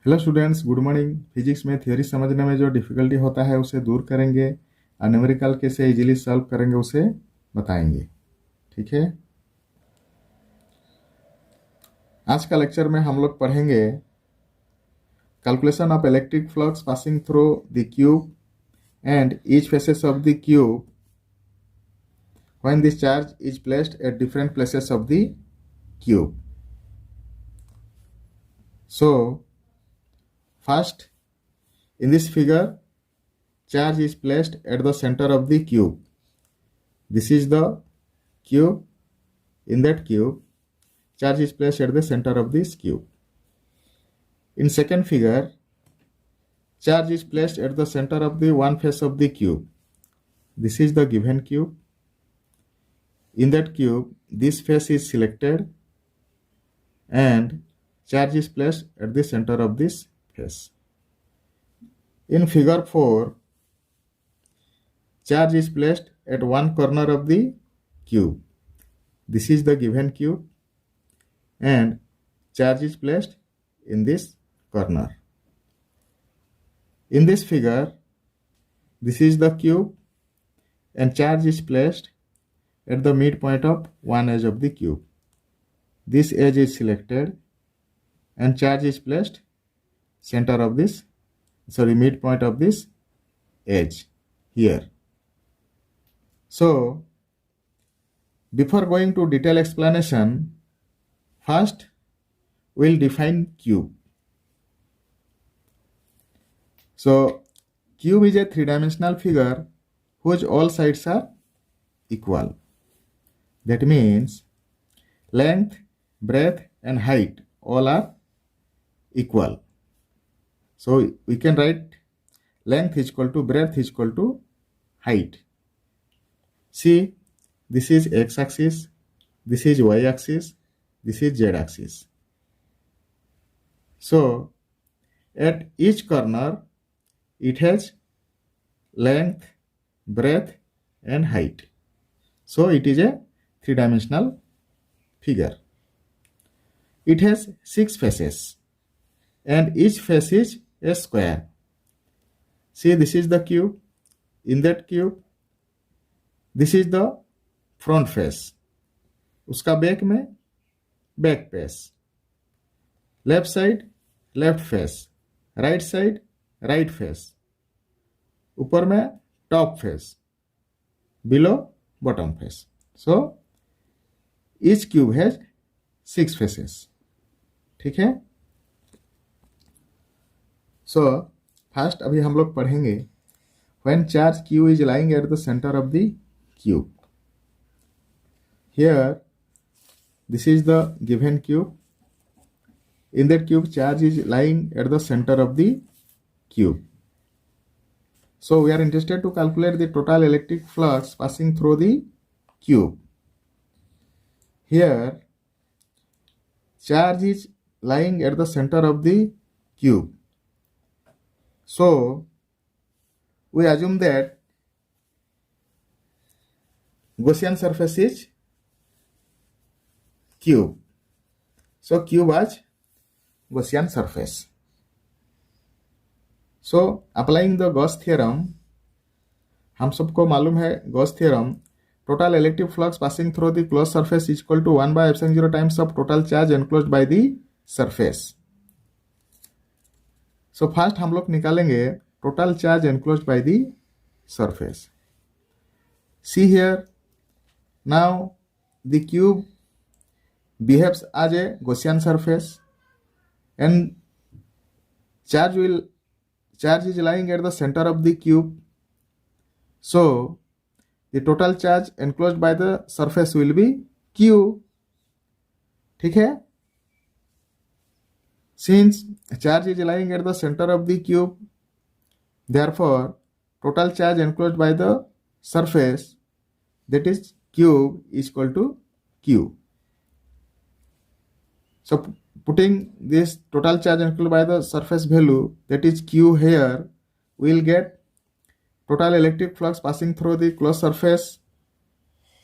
Hello students, good morning. Physics में theory समझने में जो डिफिकल्टी होता है उसे दूर करेंगे और न्यूमेरिकल कैसे इजीली सॉल्व करेंगे उसे बताएंगे। ठीक है, आज का लेक्चर में हम लोग पढ़ेंगे calculation of electric flux passing through the cube and each faces of the cube when this charge is placed at different places of the cube. So first, in this figure, charge is placed at the center of the cube. This is the cube. In that cube, charge is placed at the center of this cube. In second figure, charge is placed at the center of the one face of the cube. This is the given cube. In that cube, this face is selected and charge is placed at the center of this face. In figure 4, charge is placed at one corner of the cube. This is the given cube and charge is placed in this corner. In this figure, this is the cube and charge is placed at the midpoint of one edge of the cube. This edge is selected and charge is placed midpoint of this edge here. So before going to detailed explanation, first we'll define cube. So cube is a three-dimensional figure whose all sides are equal. That means length, breadth and height all are equal. So we can write length is equal to breadth is equal to height. See, this is x-axis, this is y-axis, this is z-axis. So at each corner, it has length, breadth and height. So it is a three-dimensional figure. It has 6 faces and each face is a square. See, this is the cube. In that cube, this is the front face. उसका back में back face, left side left face, right side right face, ऊपर में top face, below bottom face. So each cube has 6 faces. ठीक है. So first अभी हम लोग पढ़ेंगे when charge q is lying at the center of the cube. Here, this is the given cube. In that cube, charge is lying at the center of the cube. So we are interested to calculate the total electric flux passing through the cube. Here, charge is lying at the center of the cube. So we assume that Gaussian surface is cube. So cube as Gaussian surface. So applying the Gauss theorem, हम सबको मालूम है Gauss theorem, total electric flux passing through the closed surface is equal to 1 by epsilon 0 times of total charge enclosed by the surface. So first हम लोग निकालेंगे total charge enclosed by the surface. See here, now the cube behaves as a Gaussian surface and charge is lying at the center of the cube. So the total charge enclosed by the surface will be q. ठीक है. Since charge is lying at the center of the cube, therefore total charge enclosed by the surface, that is cube, is equal to q. So putting this total charge enclosed by the surface value, that is q here, we will get total electric flux passing through the closed surface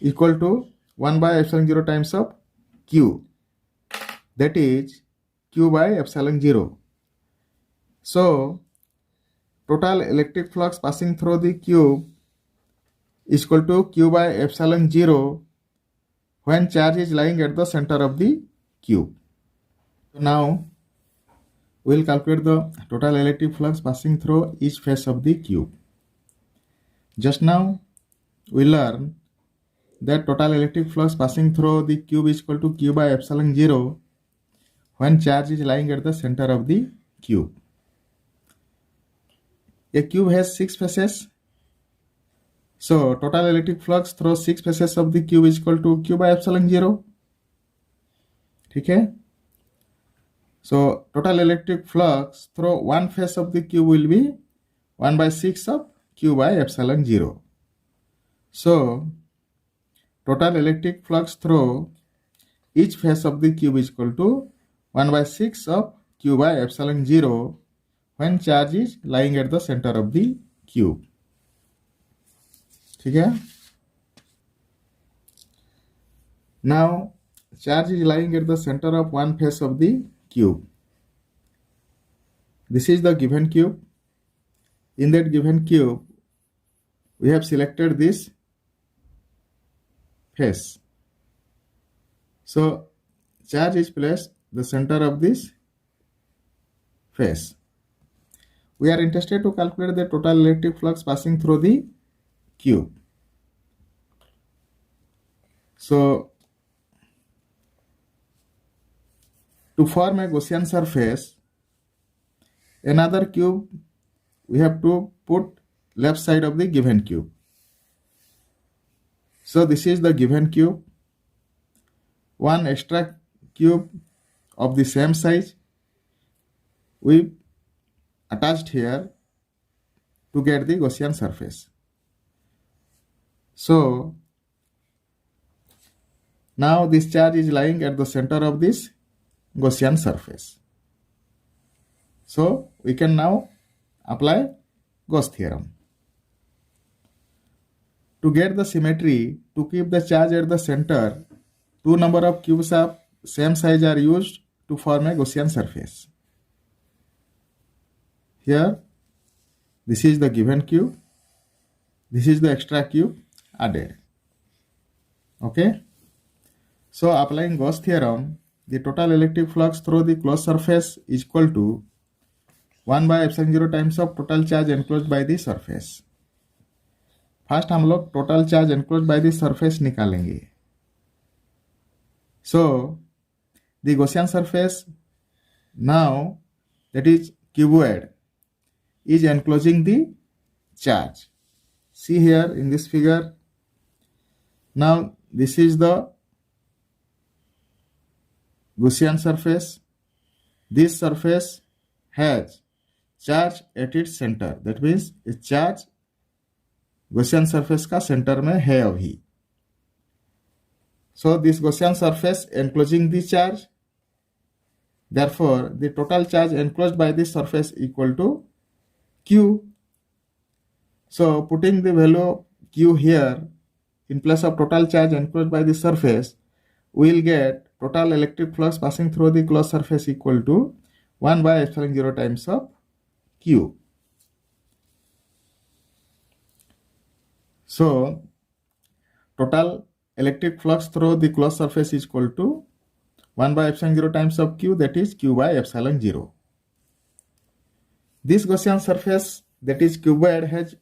equal to 1 by epsilon 0 times of q, that is q by epsilon 0. So total electric flux passing through the cube is equal to q by epsilon 0 when charge is lying at the center of the cube. So now we will calculate the total electric flux passing through each face of the cube. Just now we learned that total electric flux passing through the cube is equal to q by epsilon 0 when charge is lying at the center of the cube. A cube has 6 faces. So total electric flux through 6 faces of the cube is equal to q by epsilon 0. ठीक है? So total electric flux through one face of the cube will be 1 by 6 of q by epsilon 0. So total electric flux through each face of the cube is equal to 1 by 6 of q by epsilon 0 when charge is lying at the center of the cube. ठीक है? Now charge is lying at the center of one face of the cube. This is the given cube. In that given cube, we have selected this face. So charge is placed the center of this face. We are interested to calculate the total electric flux passing through the cube. So to form a Gaussian surface, another cube we have to put left side of the given cube. So this is the given cube. One extra cube of the same size we attached here to get the Gaussian surface. So now this charge is lying at the center of this Gaussian surface. So we can now apply Gauss theorem. To get the symmetry, to keep the charge at the center, two number of cubes of same size are used to form a Gaussian surface. Here, this is the given cube, this is the extra cube added. Okay? So applying Gauss theorem, the total electric flux through the closed surface is equal to 1 by epsilon 0 times of total charge enclosed by the surface. First हम लोग total charge enclosed by the surface निकालेंगे. So the Gaussian surface now, that is cuboid, is enclosing the charge. See here in this figure. Now this is the Gaussian surface. This surface has charge at its center. That means a charge Gaussian surface का center में है अभी. So this Gaussian surface enclosing the charge. Therefore, the total charge enclosed by this surface equal to Q. So putting the value Q here in place of total charge enclosed by the surface, we will get total electric flux passing through the closed surface equal to 1 by epsilon 0 times of Q. So total electric flux through the closed surface is equal to 1 by epsilon 0 times of Q, that is Q by epsilon 0. This Gaussian surface, that is cuboid, has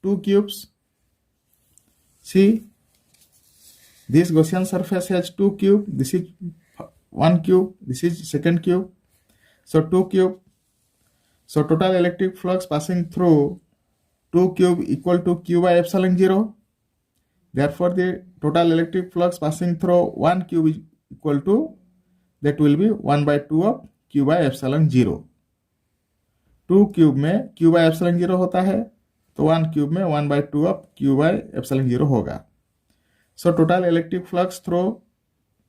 two cubes. See, this Gaussian surface has two cubes. This is one cube, this is second cube. So two cube. So total electric flux passing through two cube equal to Q by epsilon 0. Therefore, the total electric flux passing through one cube is equal to, that will be 1 by 2 of Q by epsilon 0. 2 cube में Q by epsilon 0 होता है, तो 1 cube में 1 by 2 of Q by epsilon 0 होगा. So total electric flux through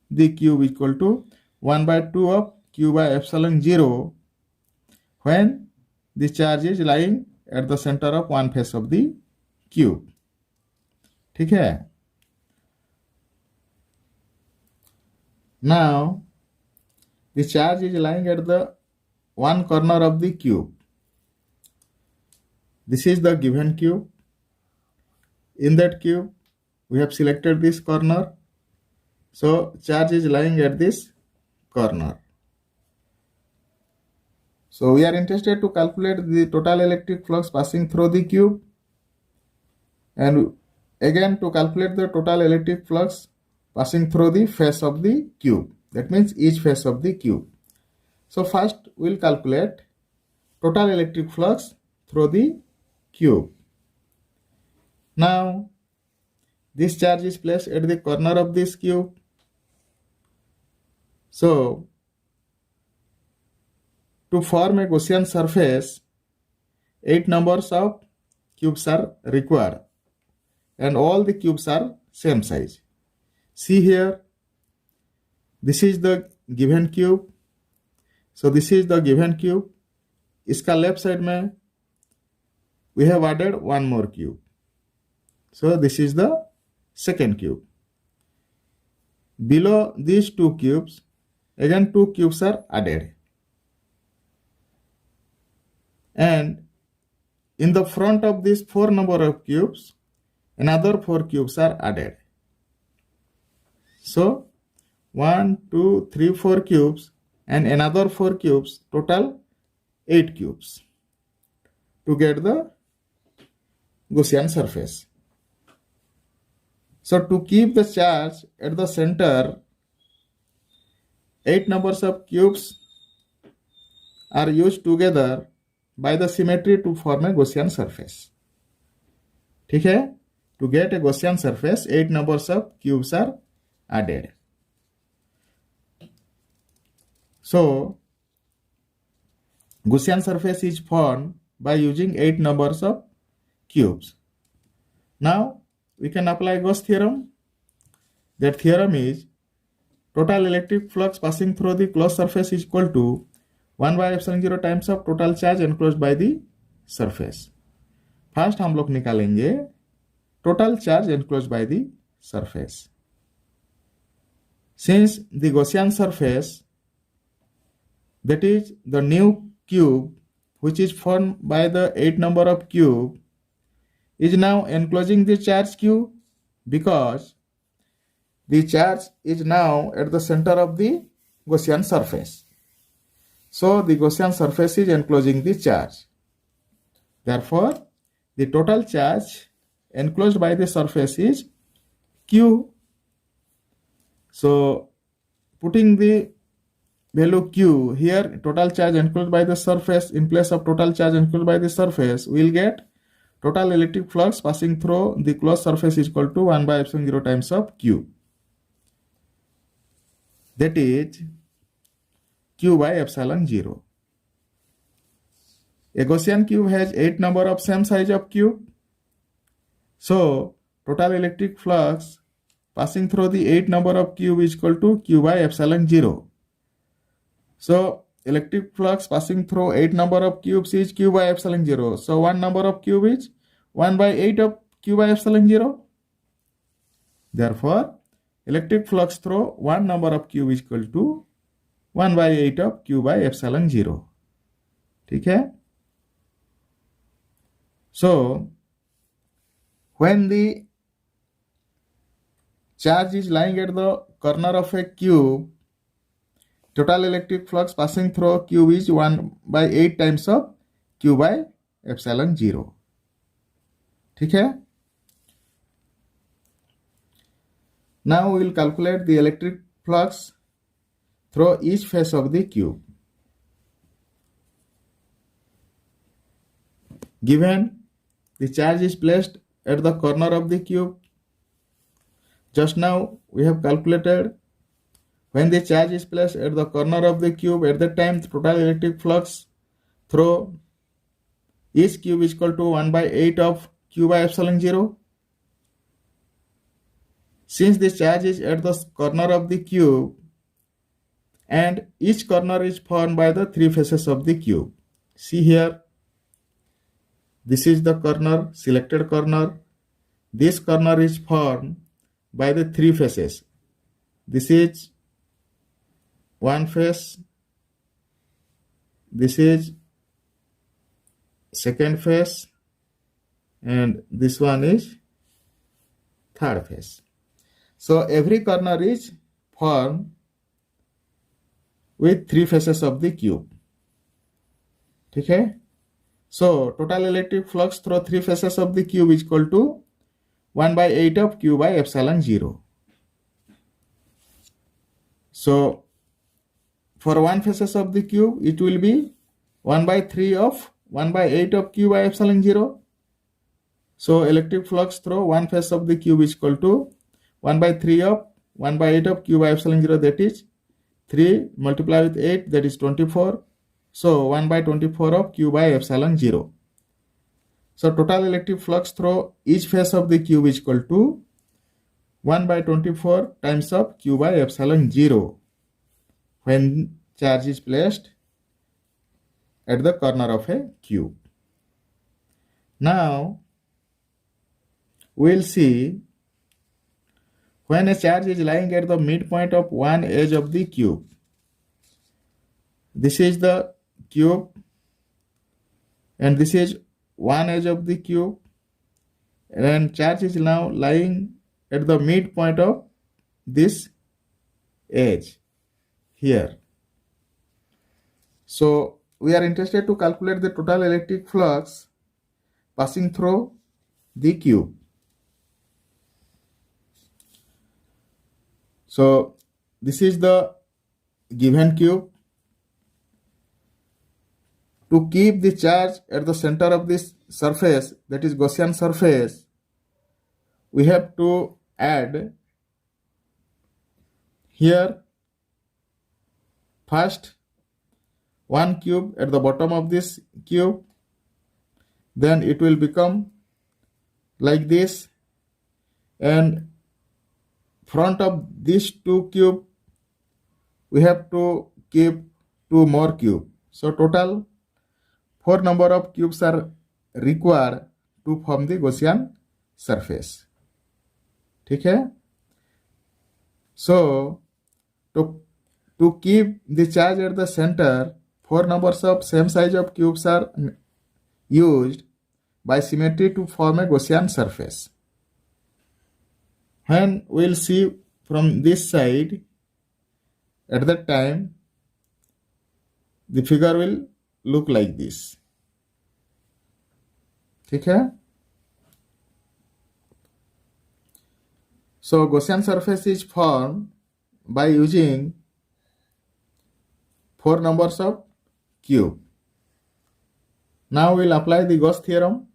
the cube equal to 1 by 2 of Q by epsilon 0 when the charge is lying at the center of one face of the cube. ठीक है? Now the charge is lying at the one corner of the cube. This is the given cube. In that cube, we have selected this corner. So charge is lying at this corner. So we are interested to calculate the total electric flux passing through the cube. And again, to calculate the total electric flux passing through the face of the cube. That means each face of the cube. So first we'll calculate total electric flux through the cube. Now this charge is placed at the corner of this cube. So to form a Gaussian surface, 8 numbers of cubes are required and all the cubes are same size. See here, this is the given cube. So this is the given cube. इसका left side में we have added one more cube. So this is the second cube. Below these two cubes, again two cubes are added. And in the front of these 4 number of cubes, another 4 cubes are added. So 1, 2, 3, 4 cubes and another 4 cubes, total 8 cubes to get the Gaussian surface. So to keep the charge at the center, 8 numbers of cubes are used together by the symmetry to form a Gaussian surface. ठीक है? To get a Gaussian surface, 8 numbers of cubes are added. So Gaussian surface is formed by using 8 numbers of cubes. Now we can apply Gauss theorem. That theorem is total electric flux passing through the closed surface is equal to 1 by epsilon 0 times of total charge enclosed by the surface. First हम लोग निकालेंगे total charge enclosed by the surface. Since the Gaussian surface, that is the new cube which is formed by the 8 number of cube, is now enclosing the charge q, because the charge is now at the center of the Gaussian surface. So the Gaussian surface is enclosing the charge. Therefore, the total charge enclosed by the surface is q. So putting the value q here, total charge enclosed by the surface in place of total charge enclosed by the surface, we will get total electric flux passing through the closed surface is equal to 1 by epsilon 0 times of q. That is q by epsilon 0. A Gaussian cube has 8 number of same size of cube. So total electric flux passing through the 8 number of cube is equal to q by epsilon 0. So electric flux passing through 8 number of cubes is q by epsilon 0. So one number of cube is 1 by 8 of q by epsilon 0. Therefore, electric flux through one number of cube is equal to 1 by 8 of q by epsilon 0. ठीक है? So when the charge is lying at the corner of a cube, total electric flux passing through cube is 1 by 8 times of q by epsilon 0. ठीक है? Now we will calculate the electric flux through each face of the cube. Given the charge is placed at the corner of the cube, just now we have calculated when the charge is placed at the corner of the cube, at that time the total electric flux through each cube is equal to 1 by 8 of q by epsilon 0. Since the charge is at the corner of the cube and each corner is formed by the 3 faces of the cube. See here, this is the corner, selected corner. This corner is formed by the 3 faces. This is one face, this is second face, and this one is third face. So every corner is formed with three faces of the cube. ठीक है? So total electric flux through three faces of the cube is equal to 1 by 8 of q by epsilon 0. So for one faces of the cube, it will be 1 by 3 of 1 by 8 of q by epsilon 0. So electric flux through one face of the cube is equal to 1 by 3 of 1 by 8 of q by epsilon 0, that is 3 multiplied with 8, that is 24. So 1 by 24 of q by epsilon 0. So total electric flux through each face of the cube is equal to 1 by 24 times of q by epsilon 0 when charge is placed at the corner of a cube. Now we'll see when a charge is lying at the midpoint of one edge of the cube. This is the cube and this is one edge of the cube, and charge is now lying at the midpoint of this edge here. So we are interested to calculate the total electric flux passing through the cube. So this is the given cube. To keep the charge at the center of this surface, that is Gaussian surface, we have to add here first one cube at the bottom of this cube, then it will become like this, and front of these two cube we have to keep two more cube. So total 4 number of cubes are required to form the Gaussian surface. ठीक है? So to keep the charge at the center, 4 numbers of same size of cubes are used by symmetry to form a Gaussian surface. When we'll see from this side, at that time the figure will look like this. ठीक है? So Gaussian surface is formed by using 4 numbers of cube. Now we'll apply the Gauss theorem.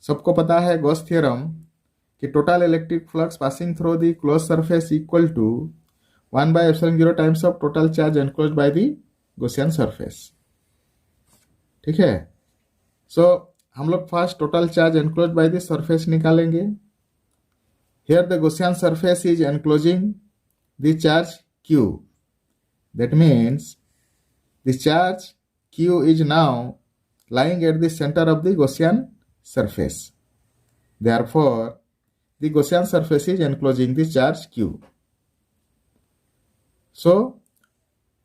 सबको पता है Gauss theorem कि total electric flux passing through the closed surface equal to 1 by epsilon 0 times of total charge enclosed by the Gaussian surface. ठीक है? So हम लोग first total charge enclosed by the surface निकालेंगे. Here the Gaussian surface is enclosing the charge q. That means the charge q is now lying at the center of the Gaussian surface. Therefore, the Gaussian surface is enclosing the charge q. So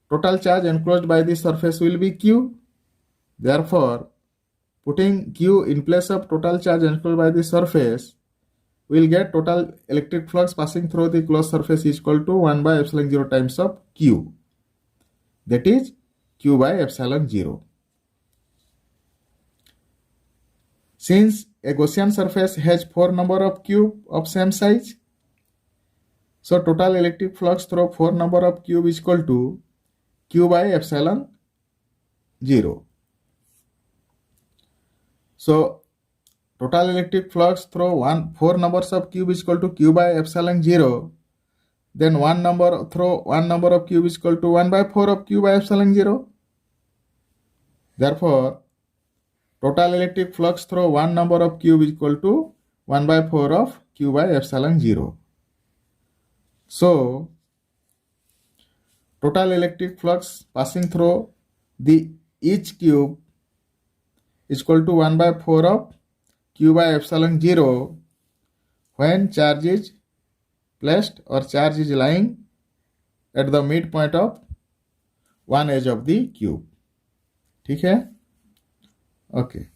total charge enclosed by the surface will be q. Therefore, putting q in place of total charge enclosed by the surface, we will get total electric flux passing through the closed surface is equal to 1 by epsilon 0 times of q. That is q by epsilon 0. Since a Gaussian surface has 4 number of cube of same size, so total electric flux through 4 number of cube is equal to q by epsilon 0. So total electric flux through 4 numbers of cube is equal to q by epsilon 0. Then 1 number through 1 number of cube is equal to 1 by 4 of q by epsilon 0. Therefore, total electric flux through 1 number of cube is equal to 1 by 4 of q by epsilon 0. So total electric flux passing through the each cube is equal to 1 by 4 of q by epsilon 0 when charge is placed or charge is lying at the midpoint of one edge of the cube. ठीक है? Okay.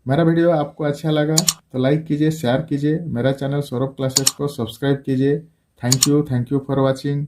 मेरा video आपको अच्छा लगा तो like कीजिए, share कीजिए, मेरा चैनल सौरभ क्लासेस को सब्सक्राइब कीजिए। Thank you for watching.